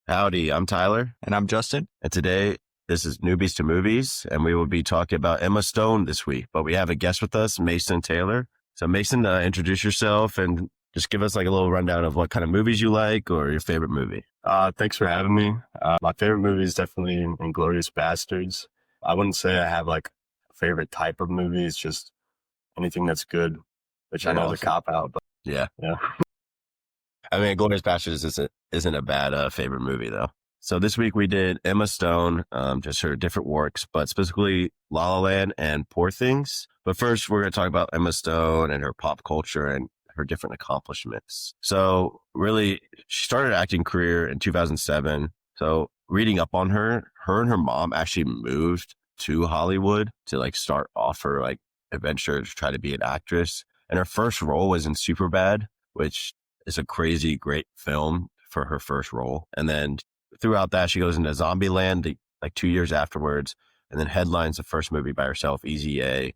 Howdy, I'm Tyler. And I'm Justin. And today, this is Newbies to Movies, and we will be talking about Emma Stone this week. But we have a guest with us, Mason Taylor. So Mason, introduce yourself and just give us like a little rundown of what kind of movies you like or your favorite movie. Thanks for having me. My favorite movie is definitely Inglourious Bastards. I wouldn't say I have like a favorite type of movie. It's just anything that's good, which I know is a cop-out, but Yeah. yeah. I mean, Inglourious Bastards isn't a bad favorite movie, though. So this week we did Emma Stone, just her different works, but specifically La La Land and Poor Things. But first, we're going to talk about Emma Stone and her pop culture and her different accomplishments. So really, she started her acting career in 2007. So reading up on her and her mom actually moved to Hollywood to like start off her like adventure to try to be an actress. And her first role was in Superbad, which is a crazy great film for her first role. And then throughout that, she goes into Zombieland like 2 years afterwards, and then headlines the first movie by herself, Easy A, and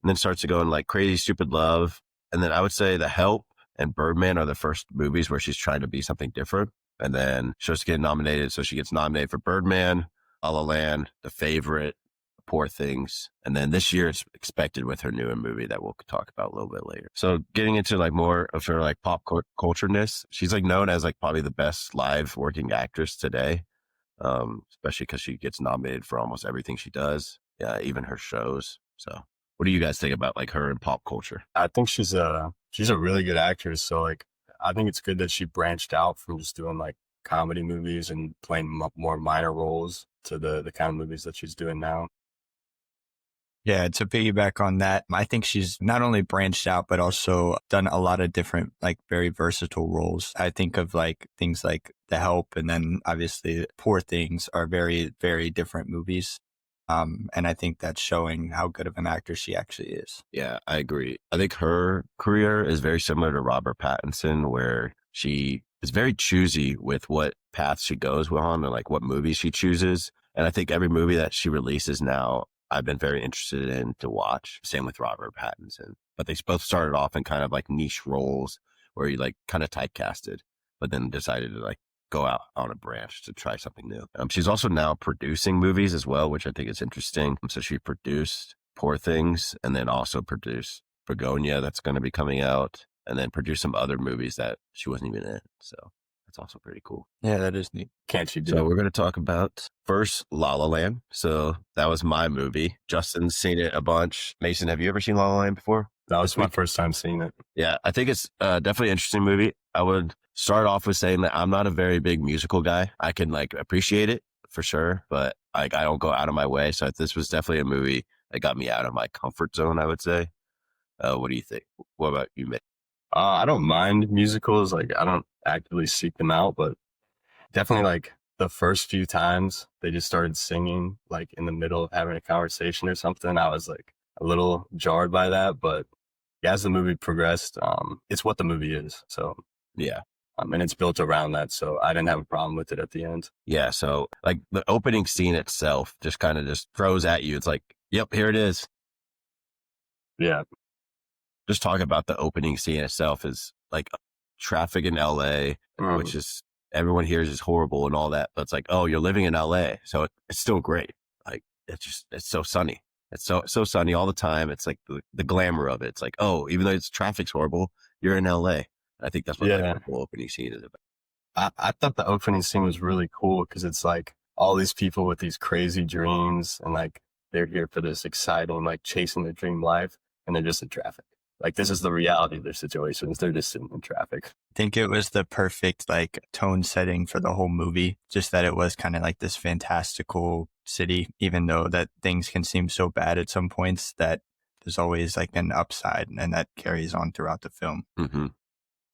then starts to go in like Crazy Stupid Love. And then I would say The Help and Birdman are the first movies where she's trying to be something different. And then she was getting nominated. So she gets nominated for Birdman, La La Land, The Favorite, Poor Things. And then this year it's expected with her newer movie that we'll talk about a little bit later. So getting into like more of her like pop culture-ness, she's like known as like probably the best live working actress today. Especially because she gets nominated for almost everything she does. Yeah, even her shows. So what do you guys think about like her in pop culture? I think she's a really good actress. So like, I think it's good that she branched out from just doing like comedy movies and playing more minor roles to the kind of movies that she's doing now. Yeah, to piggyback on that, I think she's not only branched out, but also done a lot of different, like very versatile roles. I think of like things like The Help, and then obviously Poor Things are very, very different movies. And I think that's showing how good of an actor she actually is. Yeah, I agree. I think her career is very similar to Robert Pattinson, where she is very choosy with what path she goes on and like what movies she chooses. And I think every movie that she releases now, I've been very interested in to watch. Same with Robert Pattinson. But they both started off in kind of like niche roles where you like kind of typecasted, but then decided to like go out on a branch to try something new. She's also now producing movies as well, which I think is interesting. So she produced Poor Things and then also produced Begonia that's going to be coming out, and then produced some other movies that she wasn't even in. So that's also pretty cool. Yeah, that is neat. Can't she do? So we're going to talk about first La La Land. So that was my movie. Justin's seen it a bunch. Mason, have you ever seen La La Land before? That was my first time seeing it. Yeah, I think it's definitely an interesting movie. I would start off with saying that I'm not a very big musical guy. I can like appreciate it for sure, but like I don't go out of my way. So this was definitely a movie that got me out of my comfort zone, I would say. What do you think? What about you, Mick? I don't mind musicals. Like, I don't actively seek them out, but definitely like the first few times they just started singing like in the middle of having a conversation or something, I was like a little jarred by that. But yeah, as the movie progressed, it's what the movie is. So Yeah. and it's built around that. So I didn't have a problem with it at the end. Yeah. So like the opening scene itself just kind of just throws at you. It's like, yep, here it is. Yeah. Just talk about the opening scene itself is like traffic in LA, which is everyone hears is horrible and all that. But it's like, oh, you're living in LA. So it's still great. Like it's so sunny. It's so sunny all the time. It's like the glamour of it. It's like, oh, even though it's traffic's horrible, you're in LA. I think that's what the whole opening scene is about. I thought the opening scene was really cool because it's like all these people with these crazy dreams and like they're here for this exciting, like chasing their dream life, and they're just in traffic. Like this is the reality of their situations. They're just sitting in traffic. I think it was the perfect like tone setting for the whole movie. Just that it was kind of like this fantastical city, even though that things can seem so bad at some points, that there's always like an upside, and that carries on throughout the film. Mm-hmm.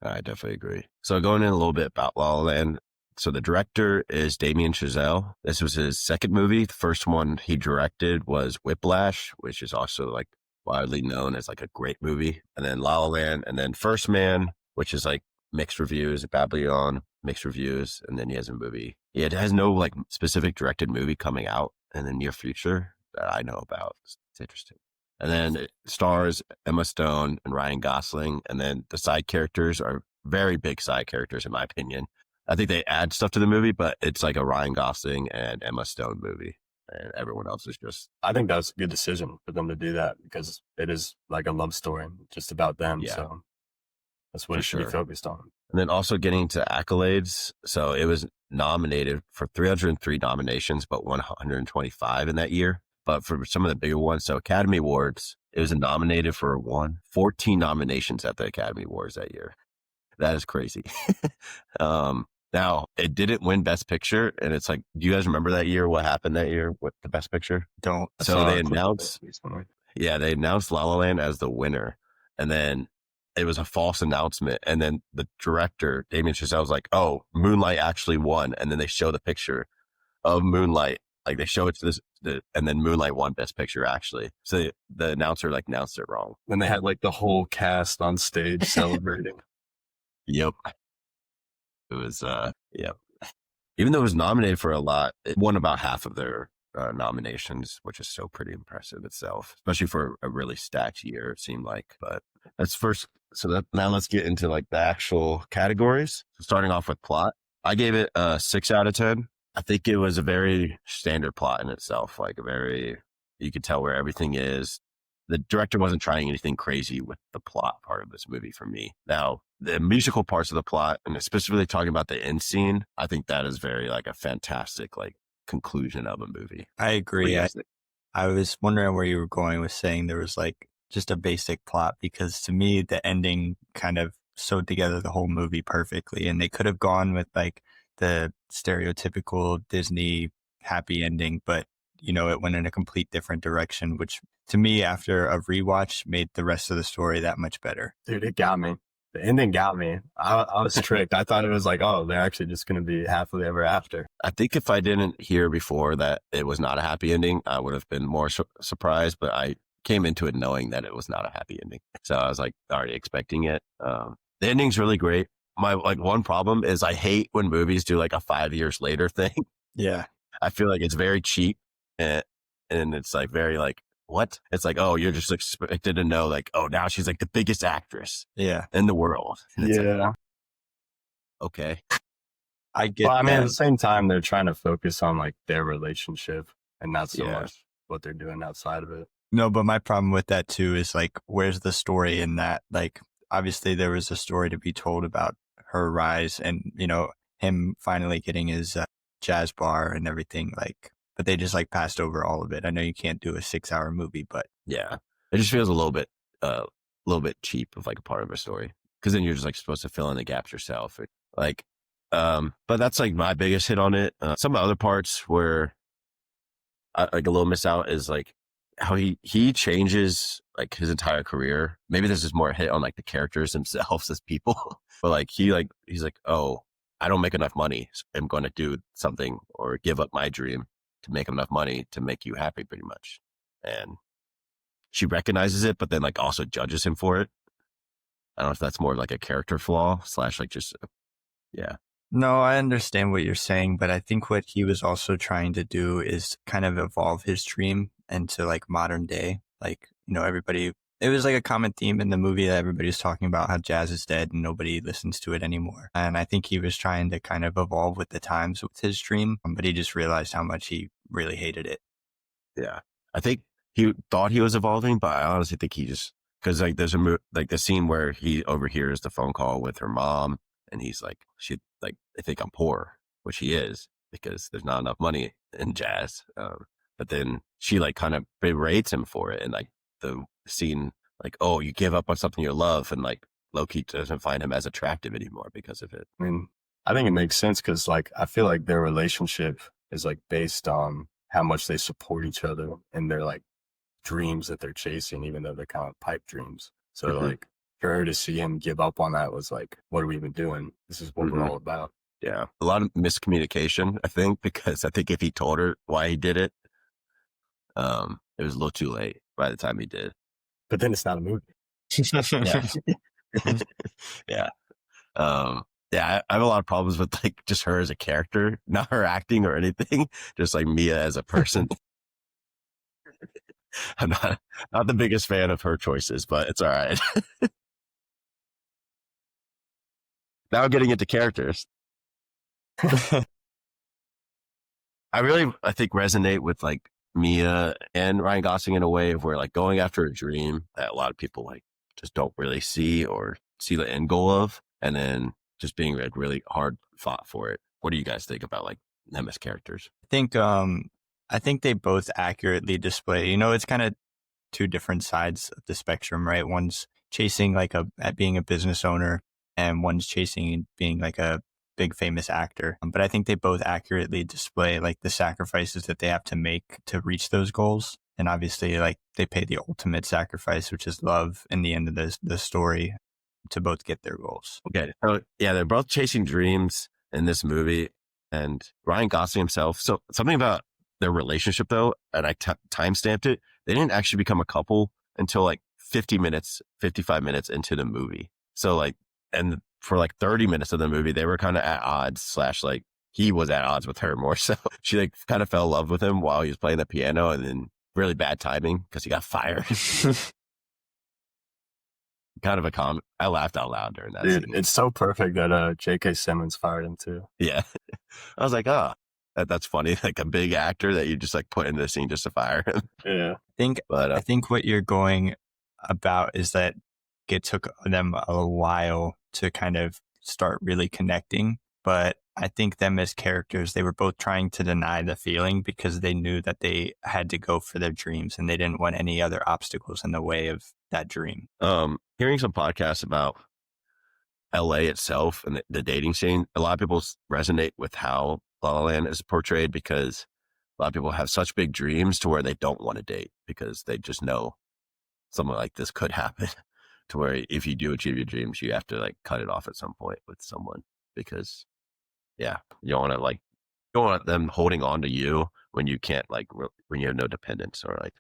I definitely agree. So going in a little bit about La La Land. So the director is Damien Chazelle. This was his second movie. The first one he directed was Whiplash, which is also like widely known as like a great movie. And then La La Land, and then First Man, which is like mixed reviews. Babylon, mixed reviews. And then he has a movie. Yeah, it has no like specific directed movie coming out in the near future that I know about. It's interesting. And then it stars Emma Stone and Ryan Gosling. And then the side characters are very big side characters, in my opinion. I think they add stuff to the movie, but it's like a Ryan Gosling and Emma Stone movie, and everyone else is just I think that was a good decision for them to do that because it is like a love story just about them. Yeah. So that's what For it should sure. be focused on. And then also getting to accolades. So it was nominated for 303 nominations, but 125 in that year. But for some of the bigger ones, so Academy Awards, it was nominated for 14 nominations at the Academy Awards that year. That is crazy. Now, it didn't win Best Picture. And it's like, do you guys remember that year? What happened that year with the Best Picture? Don't. So they announced, they announced La La Land as the winner. And then it was a false announcement. And then the director, Damien Chazelle, was like, oh, Moonlight actually won. And then they show the picture of Moonlight. Like they show it to and then Moonlight won Best Picture actually. So the announcer like announced it wrong. Then they had like the whole cast on stage celebrating. Yep. It was, yep. Even though it was nominated for a lot, it won about half of their nominations, which is so pretty impressive itself, especially for a really stacked year, it seemed like. But that's first. So now let's get into like the actual categories. So starting off with plot, I gave it a 6 out of 10. I think it was a very standard plot in itself, like you could tell where everything is. The director wasn't trying anything crazy with the plot part of this movie for me. Now, the musical parts of the plot, and specifically talking about the end scene, I think that is very like a fantastic like conclusion of a movie. I agree. I was wondering where you were going with saying there was like just a basic plot, because to me, the ending kind of sewed together the whole movie perfectly. And they could have gone with like the stereotypical Disney happy ending, but it went in a complete different direction, which to me, after a rewatch, made the rest of the story that much better. Dude, it got me. The ending got me. I was tricked. I thought it was like, oh, they're actually just going to be happily ever after. I think if I didn't hear before that it was not a happy ending, I would have been more surprised, but I came into it knowing that it was not a happy ending. So I was like already expecting it. The ending's really great. My one problem is I hate when movies do like a 5 years later thing. Yeah. I feel like it's very cheap and it's like very like, what? It's like, oh, you're just expected to know like, oh, now she's like the biggest actress in the world. And it's like, okay. I get Well, I mean, at the same time, they're trying to focus on like their relationship and not so much what they're doing outside of it. No, but my problem with that too is like, where's the story in that? Like, obviously there was a story to be told about her rise and, him finally getting his jazz bar and everything, like, but they just like passed over all of it. I know you can't do a 6-hour movie, but yeah, it just feels a little bit cheap of like a part of a story. Cause then you're just like supposed to fill in the gaps yourself. Like, but that's like my biggest hit on it. Some of the other parts where I like a little miss out is like how he changes like his entire career. Maybe this is more a hit on like the characters themselves as people, but like he's like, oh, I don't make enough money. So I'm going to do something or give up my dream to make enough money to make you happy pretty much. And she recognizes it, but then like also judges him for it. I don't know if that's more like a character flaw / like just, yeah. No, I understand what you're saying, but I think what he was also trying to do is kind of evolve his dream into like modern day. Like, everybody, it was like a common theme in the movie that everybody's talking about how jazz is dead and nobody listens to it anymore. And I think he was trying to kind of evolve with the times with his dream, but he just realized how much he really hated it. Yeah. I think he thought he was evolving, but I honestly think he just, cause like there's like the scene where he overhears the phone call with her mom and he's like, they think I'm poor, which he is because there's not enough money in jazz. But then she like kind of berates him for it. And like the scene, like, oh, you give up on something you love. And like Loki doesn't find him as attractive anymore because of it. I mean, I think it makes sense because like, I feel like their relationship is like based on how much they support each other and their like dreams that they're chasing, even though they're kind of pipe dreams. So like for her to see him give up on that was like, what are we even doing? This is what we're all about. Yeah. A lot of miscommunication, I think, because I think if he told her why he did it, it was a little too late by the time he did. But then it's not a movie. Yeah. Yeah, I have a lot of problems with like just her as a character, not her acting or anything, just like Mia as a person. I'm not the biggest fan of her choices, but it's all right. Now getting into characters. I think resonate with like Mia and Ryan Gosling in a way of where like going after a dream that a lot of people like just don't really see or see the end goal of, and then just being like really hard fought for it. What do you guys think about like them as characters? I think they both accurately display, it's kind of two different sides of the spectrum, right? One's chasing like at being a business owner, and one's chasing being like a big famous actor. But I think they both accurately display like the sacrifices that they have to make to reach those goals. And obviously like they pay the ultimate sacrifice, which is love in the end of the story, to both get their goals. Okay. So yeah, they're both chasing dreams in this movie, and Ryan Gosling himself. So something about their relationship though, and I time stamped it. They didn't actually become a couple until like 55 minutes into the movie. So like, and for like 30 minutes of the movie, they were kind of at odds / like he was at odds with her more. So she like kind of fell in love with him while he was playing the piano, and then really bad timing because he got fired. Kind of I laughed out loud during that Dude, scene. it's so perfect that J.K. Simmons fired him too. Yeah. I was like, oh, that's funny. Like a big actor that you just like put in the scene just to fire him. Yeah. I think what you're going about is that it took them a while to kind of start really connecting. But I think them as characters, they were both trying to deny the feeling because they knew that they had to go for their dreams and they didn't want any other obstacles in the way of that dream. Hearing some podcasts about LA itself and the dating scene, a lot of people resonate with how La La Land is portrayed because a lot of people have such big dreams to where they don't want to date because they just know something like this could happen. To where if you do achieve your dreams, you have to like cut it off at some point with someone because, yeah, you don't want to like, you don't want them holding on to you when you can't like, when you have no dependence or like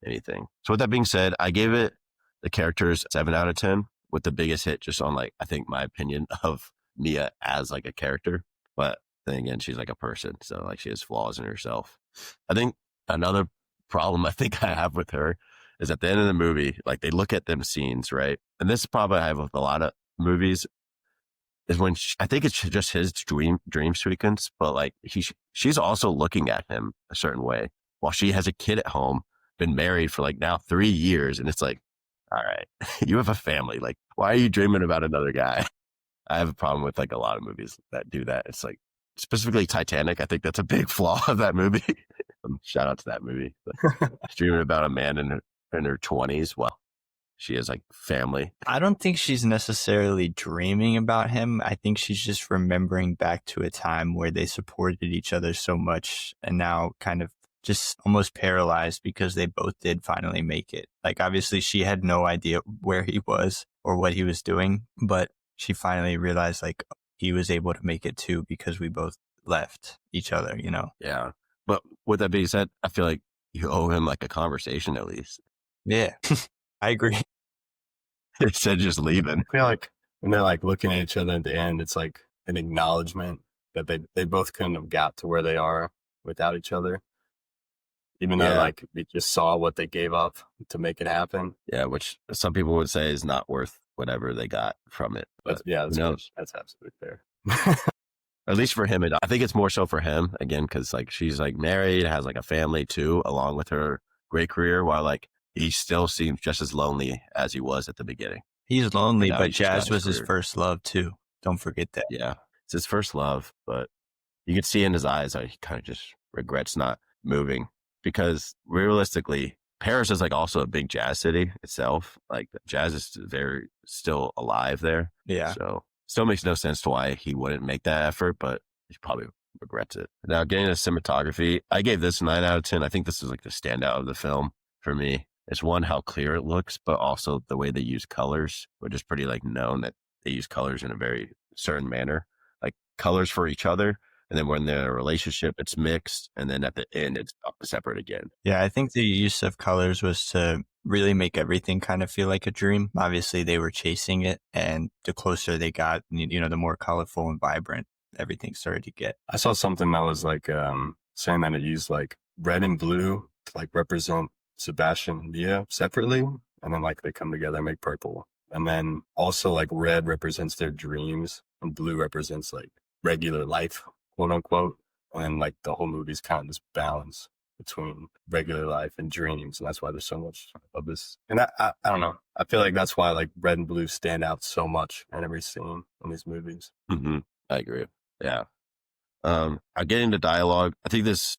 anything. So with that being said, I gave it the characters 7 out of 10 with the biggest hit just on like, I think my opinion of Mia as like a character, but then again, she's like a person. So like she has flaws in herself. I think another problem I think I have with her is at the end of the movie, like they look at them scenes, right? And this is probably I have with a lot of movies is when I think it's just his dream sequence, but like she's also looking at him a certain way while she has a kid at home, been married for like now 3 years. And it's like, all right, you have a family. Like, why are you dreaming about another guy? I have a problem with like a lot of movies that do that. It's like specifically Titanic. I think that's a big flaw of that movie. Shout out to that movie. But dreaming about a man in her 20s. Well, she has like family. I don't think she's necessarily dreaming about him. I think she's just remembering back to a time where they supported each other so much and now kind of just almost paralyzed because they both did finally make it. Like obviously she had no idea where he was or what he was doing, but she finally realized like he was able to make it too because we both left each other, Yeah. But with that being said, I feel like you owe him like a conversation at least. Yeah, I agree. Instead of just leaving. I feel like when they're like looking at each other at the end, it's like an acknowledgement that they both couldn't have got to where they are without each other. Even though like we just saw what they gave up to make it happen. Yeah, which some people would say is not worth whatever they got from it. But that's absolutely fair. At least for him, I think it's more so for him again because like she's like married, has like a family too, along with her great career, while like he still seems just as lonely as he was at the beginning. He's lonely, but Jazz was his first love too. Don't forget that. Yeah, it's his first love, but you could see in his eyes that he kind of just regrets not moving because realistically, Paris is like also a big jazz city itself. Like jazz is very still alive there. Yeah. So still makes no sense to why he wouldn't make that effort, but he probably regrets it. Now, getting to cinematography, I gave this 9 out of 10. I think this is like the standout of the film for me. It's one, how clear it looks, but also the way they use colors, which is pretty like known that they use colors in a very certain manner, like colors for each other. And then when they're in a relationship, it's mixed. And then at the end, it's separate again. Yeah, I think the use of colors was to really make everything kind of feel like a dream. Obviously, they were chasing it. And the closer they got, the more colorful and vibrant everything started to get. I saw something that was like saying that it used like red and blue to like represent Sebastian and Mia separately. And then like they come together and make purple. And then also like red represents their dreams and blue represents like regular life. quote unquote. And like the whole movie's kind of this balance between regular life and dreams. And that's why there's so much of this. And I don't know. I feel like that's why like red and blue stand out so much in every scene in these movies. Mm-hmm. I agree. Yeah. I get into dialogue. I think this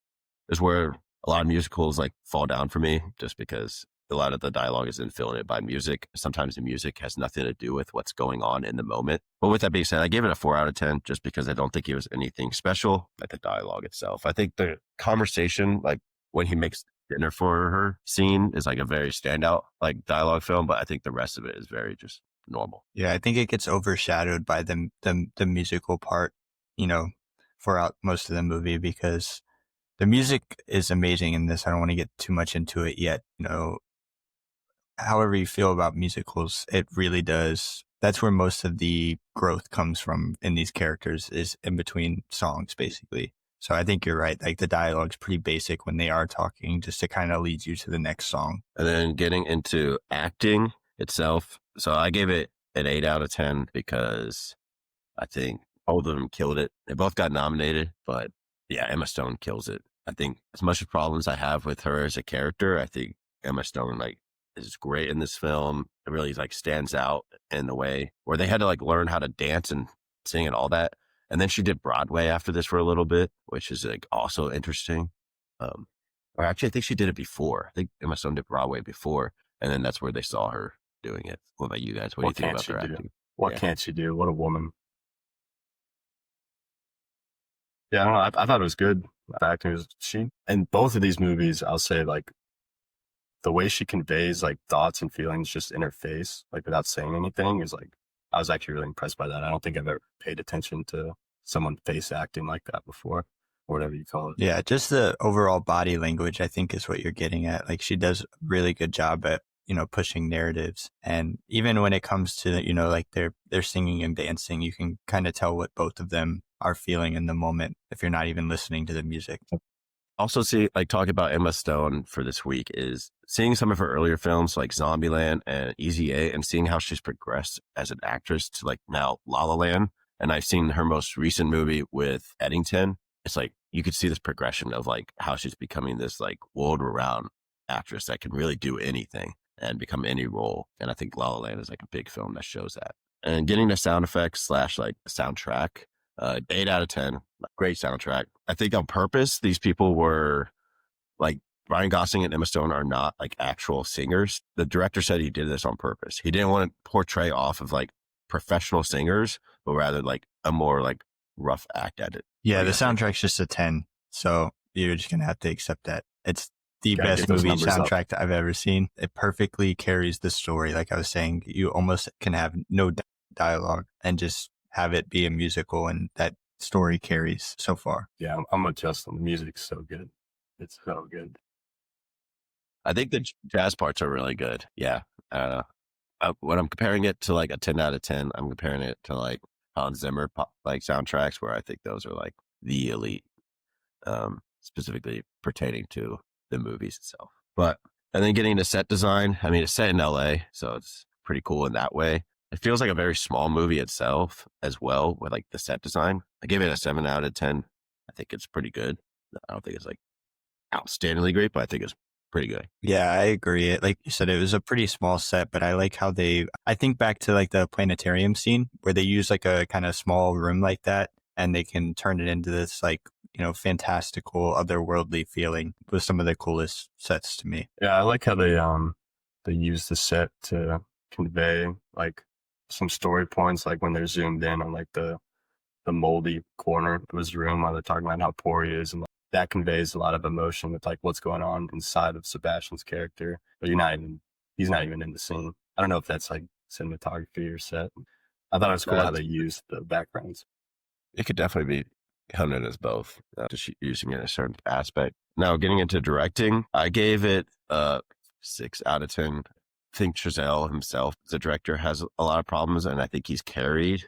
is where a lot of musicals like fall down for me, just because a lot of the dialogue is then filling it by music. Sometimes the music has nothing to do with what's going on in the moment. But with that being said, I gave it a 4 out of 10 just because I don't think it was anything special, like the dialogue itself. I think the conversation, like when he makes dinner for her scene, is like a very standout like dialogue film, but I think the rest of it is very just normal. Yeah, I think it gets overshadowed by the musical part, you know, for most of the movie, because the music is amazing in this. I don't want to get too much into it yet. You know, however you feel about musicals, it really does. That's where most of the growth comes from in these characters, is in between songs, basically. So I think you're right. Like the dialogue's pretty basic when they are talking, just to kind of lead you to the next song. And then getting into acting itself. So I gave it an 8 out of 10 because I think both of them killed it. They both got nominated, but yeah, Emma Stone kills it. I think as much as problems I have with her as a character, I think Emma Stone like is great in this film. It really like stands out in the way where they had to like learn how to dance and sing and all that. And then she did Broadway after this for a little bit, which is like also interesting. Or actually, I think she did it before. I think Emma Stone did Broadway before, and then that's where they saw her doing it. What about you guys? What do you think about her acting? What can't she do? What a woman. Yeah, I don't know. I thought it was good. The acting was in both of these movies, I'll say like the way she conveys like thoughts and feelings just in her face, like without saying anything, is like, I was actually really impressed by that. I don't think I've ever paid attention to someone face acting like that before, or whatever you call it. Yeah, just the overall body language, I think, is what you're getting at. Like she does a really good job at, you know, pushing narratives. And even when it comes to, you know, like they're singing and dancing, you can kind of tell what both of them are feeling in the moment if you're not even listening to the music. Also, talking about Emma Stone for this week is seeing some of her earlier films like Zombieland and Easy A, and seeing how she's progressed as an actress to like now La La Land. And I've seen her most recent movie with Eddington. It's like you could see this progression of like how she's becoming this like world-renowned actress that can really do anything and become any role. And I think La La Land is like a big film that shows that. And getting the sound effects / like soundtrack, 8 out of 10, great soundtrack. I think on purpose, these people were like Ryan Gosling and Emma Stone are not like actual singers. The director said he did this on purpose. He didn't want to portray off of like professional singers, but rather like a more like rough act at it. Yeah, the soundtrack's just a 10. So you're just going to have to accept that. It's the best movie soundtrack that I've ever seen. It perfectly carries the story. Like I was saying, you almost can have no dialogue and just have it be a musical, and that story carries so far. Yeah, I'm with Justin. The music's so good. It's so good. I think the jazz parts are really good. Yeah. I don't know. When I'm comparing it to like a 10 out of 10, I'm comparing it to like Hans Zimmer like soundtracks, where I think those are like the elite, specifically pertaining to the movies itself. And then getting to set design, I mean, it's set in LA, so it's pretty cool in that way. It feels like a very small movie itself as well, with like the set design. I gave it a 7 out of 10. I think it's pretty good. I don't think it's like outstandingly great, but I think it's pretty good. Yeah, I agree. Like you said, it was a pretty small set, but I like how I think back to like the planetarium scene where they use like a kind of small room like that, and they can turn it into this like, you know, fantastical, otherworldly feeling with some of the coolest sets to me. Yeah, I like how they use the set to convey like some story points, like when they're zoomed in on like the moldy corner of his room while they're talking about how poor he is, and like, that conveys a lot of emotion with like what's going on inside of Sebastian's character, but he's not even in the scene. I don't know if that's like cinematography or set. I thought it was cool how they used the backgrounds. It could definitely be counted as both, just using it in a certain aspect. Now, getting into directing, I gave it 6 out of 10. I think Chazelle himself, the director, has a lot of problems, and I think he's carried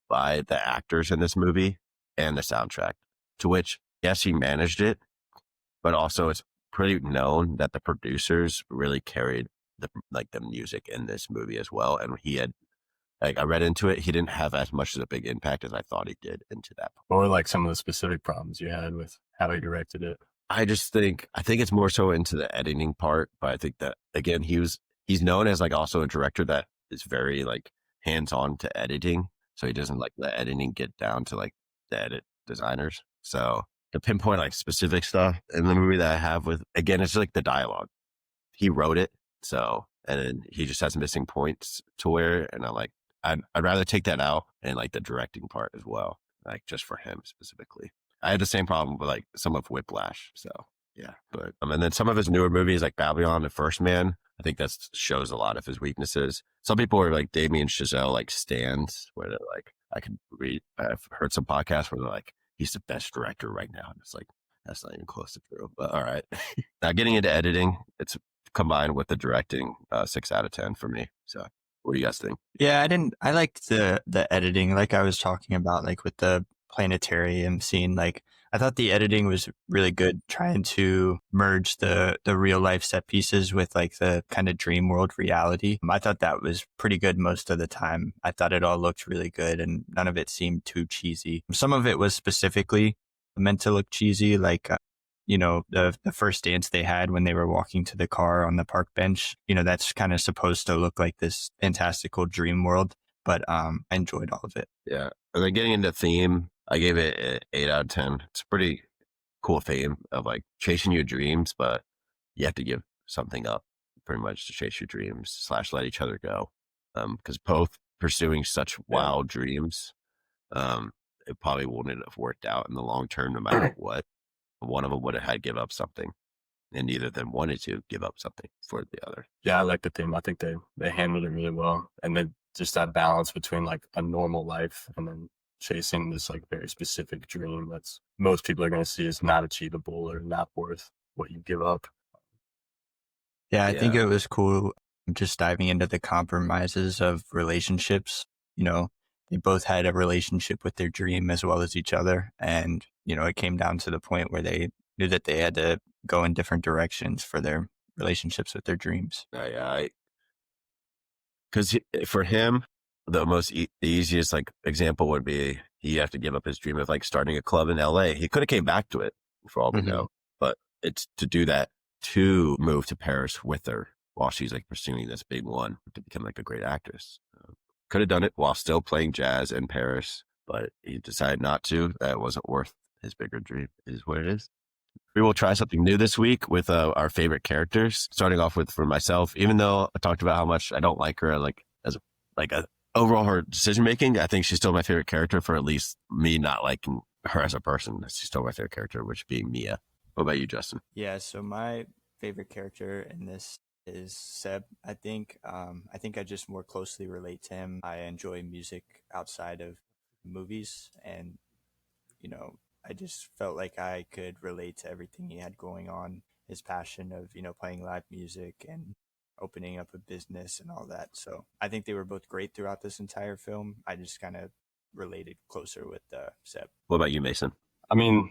by the actors in this movie and the soundtrack, to which, yes, he managed it, but also it's pretty known that the producers really carried the music in this movie as well. And he had like I read into it, he didn't have as much of a big impact as I thought he did into that. What were like some of the specific problems you had with how he directed it? I think it's more so into the editing part, but I think that again, he's known as like also a director that is very like hands-on to editing. So he doesn't like let editing get down to like the edit designers. So to pinpoint like specific stuff in the movie that I have with, again, it's like the dialogue. He wrote it. So, and then he just has missing points to where, and I'm like, I'd rather take that out and like the directing part as well, like just for him specifically. I had the same problem with like some of Whiplash. So yeah, but and then some of his newer movies like Babylon and First Man, I think that shows a lot of his weaknesses. Some people are like Damien Chazelle like stands where they're like, I've heard some podcasts where they're like, he's the best director right now. And it's like, that's not even close to true, but all right. Now getting into editing, it's combined with the directing, 6 out of 10 for me. So what do you guys think? Yeah, I liked the editing, like I was talking about, like with the planetarium scene. Like I thought the editing was really good, trying to merge the real life set pieces with like the kind of dream world reality. I thought that was pretty good most of the time. I thought it all looked really good and none of it seemed too cheesy. Some of it was specifically meant to look cheesy, like the first dance they had when they were walking to the car on the park bench, that's kind of supposed to look like this fantastical dream world, but I enjoyed all of it. Yeah. And then getting into theme, I gave it an 8 out of 10. It's a pretty cool theme of like chasing your dreams, but you have to give something up pretty much to chase your dreams / let each other go. Because both pursuing such wild dreams, it probably wouldn't have worked out in the long term no matter what. One of them would have had to give up something, and neither of them wanted to give up something for the other. Yeah, I like the theme. I think they handled it really well. And then just that balance between like a normal life and then chasing this like very specific dream that's most people are going to see as not achievable or not worth what you give up. Yeah, I think it was cool just diving into the compromises of relationships. They both had a relationship with their dream as well as each other. And, it came down to the point where they knew that they had to go in different directions for their relationships with their dreams. Yeah, because for him, the easiest like example would be he have to give up his dream of like starting a club in LA. He could have came back to it for all we know, but it's to do that, to move to Paris with her while she's like pursuing this big one to become like a great actress. Could have done it while still playing jazz in Paris, but he decided not to. That wasn't worth his bigger dream. It is what it is. We will try something new this week with our favorite characters. Starting off with, for myself, even though I talked about how much I don't like her, like as a overall her decision making, I think she's still my favorite character for at least me not liking her as a person. She's still my favorite character, which being Mia. What about you, Justin? Yeah, so my favorite character in this is Seb. I think I just more closely relate to him. I enjoy music outside of movies, and I just felt like I could relate to everything he had going on. His passion of playing live music and opening up a business and all that. So I think they were both great throughout this entire film. I just kind of related closer with Seb. What about you, Mason? I mean,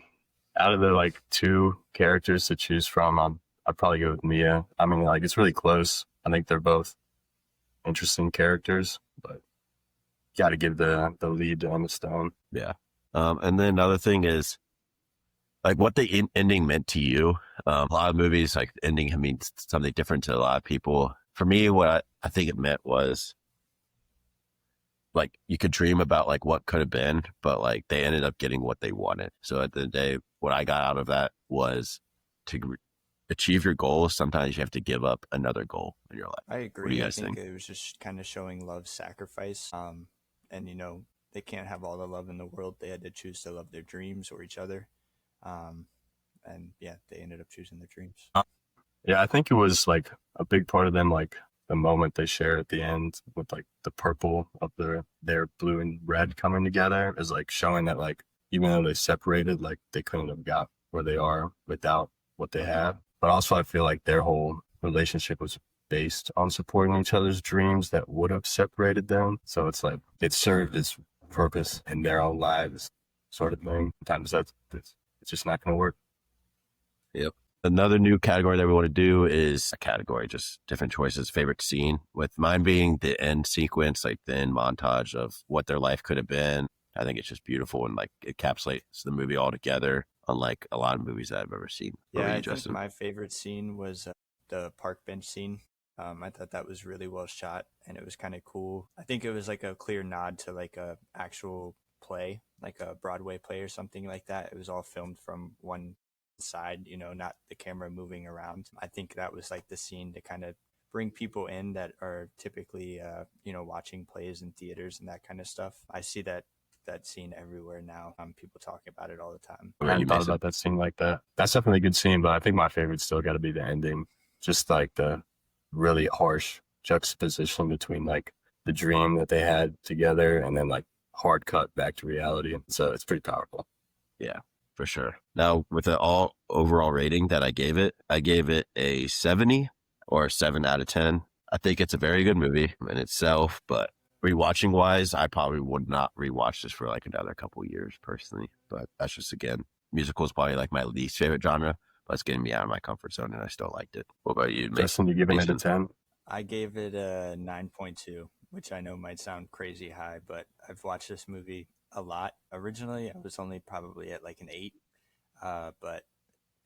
out of the like 2 characters to choose from, I'd probably go with Mia. I mean, like it's really close. I think they're both interesting characters, but got to give the lead to Emma Stone. Yeah. And then another thing is like what the ending meant to you. A lot of movies, like the ending means something different to a lot of people. For me, what I think it meant was like you could dream about like what could have been, but like they ended up getting what they wanted. So at the end of the day, what I got out of that was to achieve your goals, sometimes you have to give up another goal in your life. I agree. What do you guys think think? it was just kind of showing love sacrifice. And they can't have all the love in the world. They had to choose to love their dreams or each other. And yeah, they ended up choosing their dreams. Yeah, I think it was like a big part of them, like the moment they share at the end with like the purple of their blue and red coming together is like showing that like even though they separated, like they couldn't have got where they are without what they have. But also I feel like their whole relationship was based on supporting each other's dreams that would have separated them. So it's like it served its purpose in their own lives, sort of thing. Sometimes it's just not going to work. Yep. Another new category that we want to do is a category, just different choices, favorite scene, with mine being the end sequence, like the end montage of what their life could have been. I think it's just beautiful and like it encapsulates the movie all together, unlike a lot of movies that I've ever seen. What Yeah, about I you, think Justin? my favorite scene was the park bench scene. I thought that was really well shot and it was kind of cool. I think it was like a clear nod to like a actual play, like a Broadway play or something like that. It was all filmed from one side, not the camera moving around. I think that was like the scene to kind of bring people in that are typically, watching plays in theaters and that kind of stuff. I see that scene everywhere now. People talk about it all the time. I What about you, hadn't thought Mason? about that scene like that. That's definitely a good scene, but I think my favorite still got to be the ending. Just like the really harsh juxtaposition between like the dream that they had together and then like hard cut back to reality. So it's pretty powerful. Yeah, for sure. Now, with the all overall rating that I gave it a 70 or a 7 out of 10. I think it's a very good movie in itself, but rewatching wise, I probably would not rewatch this for like another couple years personally. But that's just, again, musical is probably like my least favorite genre, but it's getting me out of my comfort zone and I still liked it. What about you, Justin, you giving it a Mason? 10? I gave it a 9.2, which I know might sound crazy high, but I've watched this movie a lot. Originally, I was only probably at like an 8, but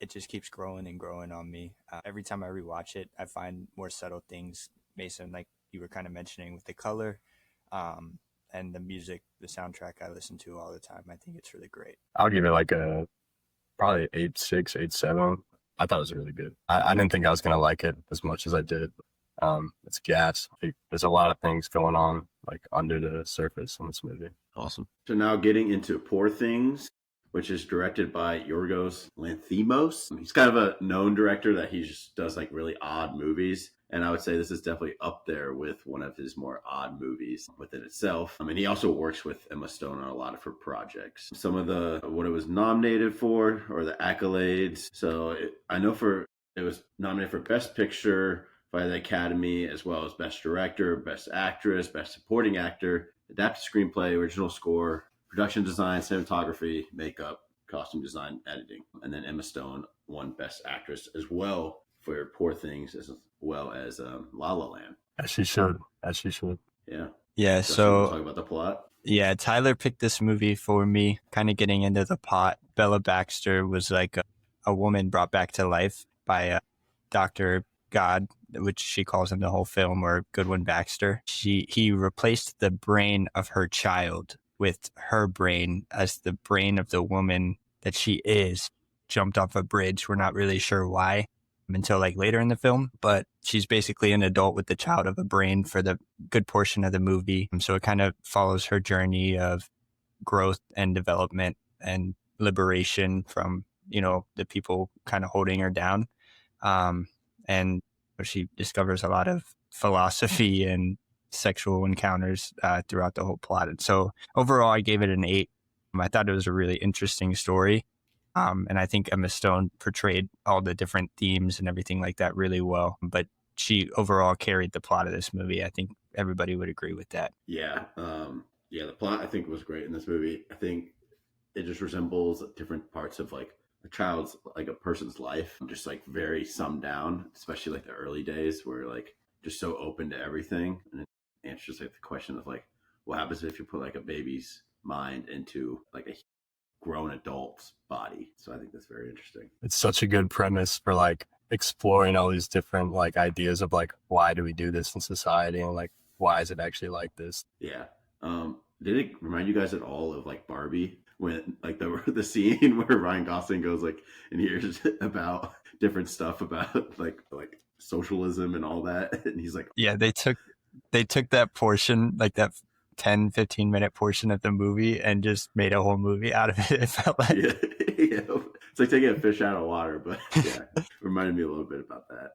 it just keeps growing and growing on me. Every time I rewatch it, I find more subtle things, Mason, like you were kind of mentioning with the color and the music, the soundtrack I listen to all the time. I think it's really great. I'll give it like a probably 8.6, 8.7. I thought it was really good. I didn't think I was going to like it as much as I did. It's gas. There's a lot of things going on like under the surface in this movie. Awesome. So now getting into Poor Things, which is directed by Yorgos Lanthimos. He's kind of a known director that he just does like really odd movies. And I would say this is definitely up there with one of his more odd movies within itself. I mean, he also works with Emma Stone on a lot of her projects. Some of what it was nominated for or the accolades. So I know it was nominated for Best Picture by the Academy, as well as Best Director, Best Actress, Best Supporting Actor, Adapted Screenplay, Original Score, Production Design, Cinematography, Makeup, Costume Design, Editing. And then Emma Stone won Best Actress as well for Poor Things, as well as La La Land. As she should. As she should. Yeah. Yeah, Justin, wanna so talk about the plot. yeah, Tyler picked this movie for me, kind of getting into the plot. Bella Baxter was like a woman brought back to life by Dr. God, which she calls in the whole film, or Goodwin Baxter. He replaced the brain of her child with her brain as the brain of the woman that she is. Jumped off a bridge. We're not really sure why until like later in the film, but she's basically an adult with the child of a brain for the good portion of the movie. So it kind of follows her journey of growth and development and liberation from, the people kind of holding her down. And she discovers a lot of philosophy and sexual encounters throughout the whole plot. And so overall, I gave it an 8. I thought it was a really interesting story. And I think Emma Stone portrayed all the different themes and everything like that really well. But she overall carried the plot of this movie. I think everybody would agree with that. Yeah. The plot I think was great in this movie. I think it just resembles different parts of like a person's life, just like very summed down, especially like the early days where like just so open to everything. And it answers like the question of like, what happens if you put like a baby's mind into like a grown adult's body? So I think that's very interesting. It's such a good premise for like exploring all these different like ideas of like, why do we do this in society? And like, why is it actually like this? Yeah. Did it remind you guys at all of like Barbie, when like the scene where Ryan Gosling goes like and hears about different stuff about like socialism and all that, and he's like, yeah, they took that portion, like that 10-15 minute portion of the movie, and just made a whole movie out of it. It felt like yeah. It's like taking a fish out of water, but yeah, it reminded me a little bit about that.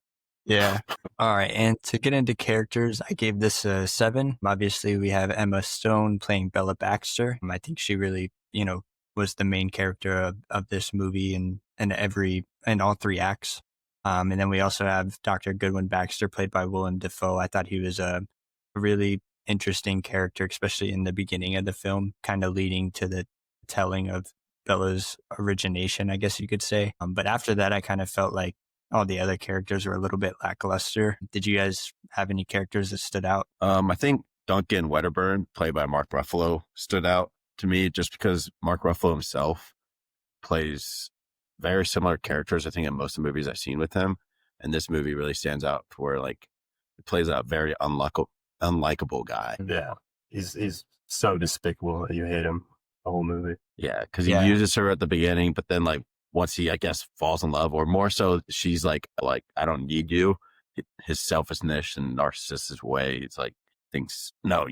Yeah. All right. And to get into characters, I gave this a 7. Obviously, we have Emma Stone playing Bella Baxter. I think she really, was the main character of this movie and all 3 acts. And then we also have Dr. Goodwin Baxter, played by Willem Dafoe. I thought he was a really interesting character, especially in the beginning of the film, kind of leading to the telling of Bella's origination, I guess you could say. But after that, I kind of felt like all the other characters were a little bit lackluster. Did you guys have any characters that stood out? I think Duncan Wedderburn, played by Mark Ruffalo, stood out to me just because Mark Ruffalo himself plays very similar characters, I think, in most of the movies I've seen with him. And this movie really stands out for where, like, it plays a very unlikable guy. Yeah. He's so despicable that you hate him the whole movie. Yeah, because he Yeah. uses her at the beginning, but then, like, once he, I guess, falls in love, or more so, she's like, I don't need you. His selfishness and narcissistic way, it's like, thinks, no,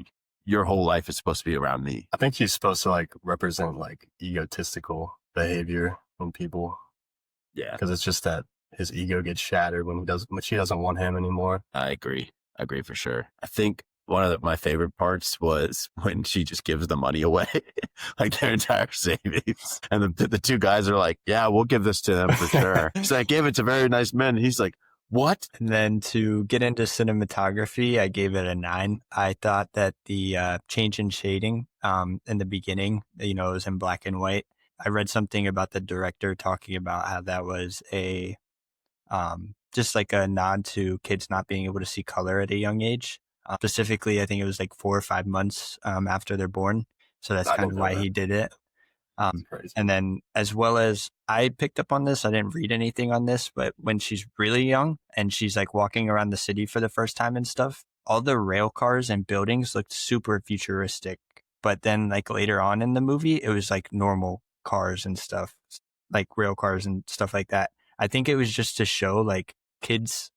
your whole life is supposed to be around me. I think he's supposed to like represent like egotistical behavior in people. Yeah, Because it's just that his ego gets shattered when she doesn't want him anymore. I agree for sure. I think one of my favorite parts was when she just gives the money away, like their entire savings. And the two guys are like, yeah, we'll give this to them for sure. She's like, I gave it to very nice men. And he's like, what? And then to get into cinematography, I gave it a 9. I thought that the change in shading in the beginning, it was in black and white. I read something about the director talking about how that was a just like a nod to kids not being able to see color at a young age. Specifically, I think it was like 4 or 5 months after they're born. So that's kind of why he did it. Crazy. And then as well as I picked up on this, I didn't read anything on this, but when she's really young and she's like walking around the city for the first time and stuff, all the rail cars and buildings looked super futuristic. But then like later on in the movie, it was like normal cars and stuff, like rail cars and stuff like that. I think it was just to show like kids,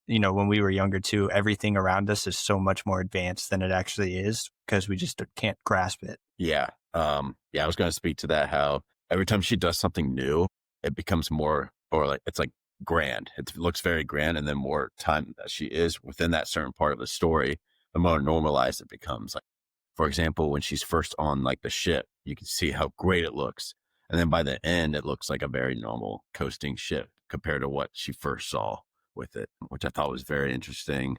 when we were younger too, everything around us is so much more advanced than it actually is because we just can't grasp it. Yeah. I was going to speak to that, how every time she does something new, it becomes more, or like, it's like grand. It looks very grand. And then more time that she is within that certain part of the story, the more normalized it becomes. Like, for example, when she's first on like the ship, you can see how great it looks. And then by the end, it looks like a very normal coasting ship compared to what she first saw with it, which I thought was very interesting.